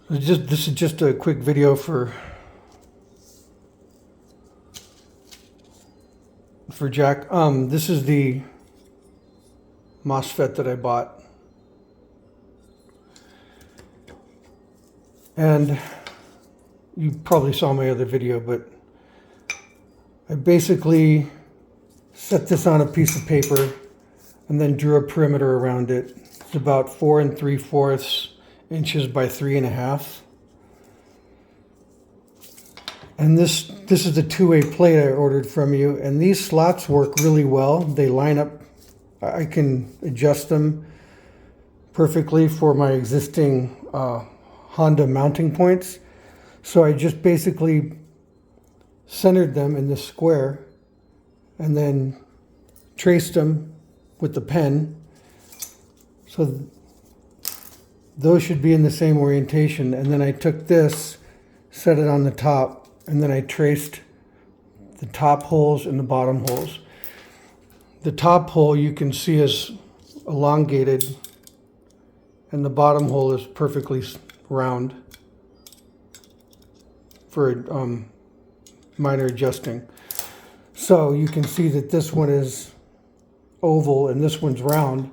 This is just a quick video for Jack. This is the MOSFET that I bought, and you probably saw my other video, but I basically set this on a piece of paper and then drew a perimeter around it. It's about 4 3/4 inches by 3.5. And this is the two-way plate I ordered from you, and these slots work really well. They line up. I can adjust them perfectly for my existing Honda mounting points. So I just basically centered them in this square and then traced them with the pen. So those should be in the same orientation. And then I took this, set it on the top, and then I traced the top holes and the bottom holes. The top hole you can see is elongated, and the bottom hole is perfectly round for minor adjusting. So you can see that this one is oval and this one's round,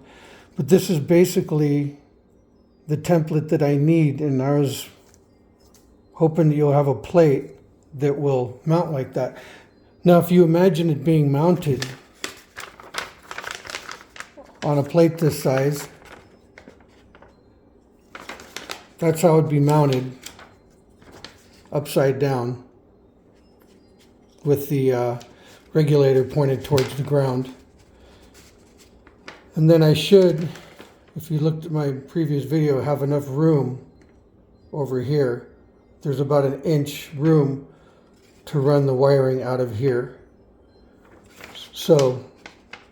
but this is basically the template that I need, and I was hoping that you'll have a plate that will mount like that. Now, if you imagine it being mounted on a plate this size, that's how it'd be mounted, upside down, with the regulator pointed towards the ground. And then I should, if you looked at my previous video, have enough room over here. There's about 1 inch room to run the wiring out of here. So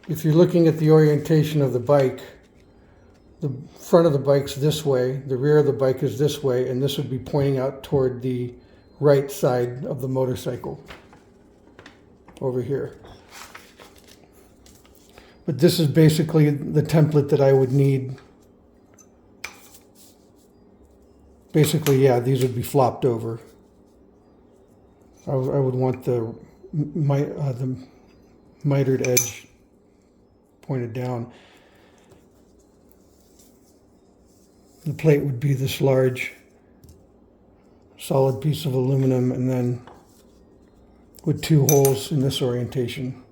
if you're looking at the orientation of the bike, the front of the bike's this way, the rear of the bike is this way, and this would be pointing out toward the right side of the motorcycle over here. But this is basically the template that I would need. Basically, yeah, these would be flopped over. I would want the mitered edge pointed down. The plate would be this large, solid piece of aluminum, and then with 2 holes in this orientation.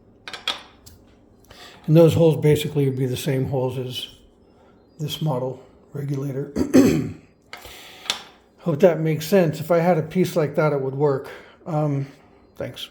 And those holes basically would be the same holes as this model regulator. Hope that makes sense. If I had a piece like that, it would work. Thanks.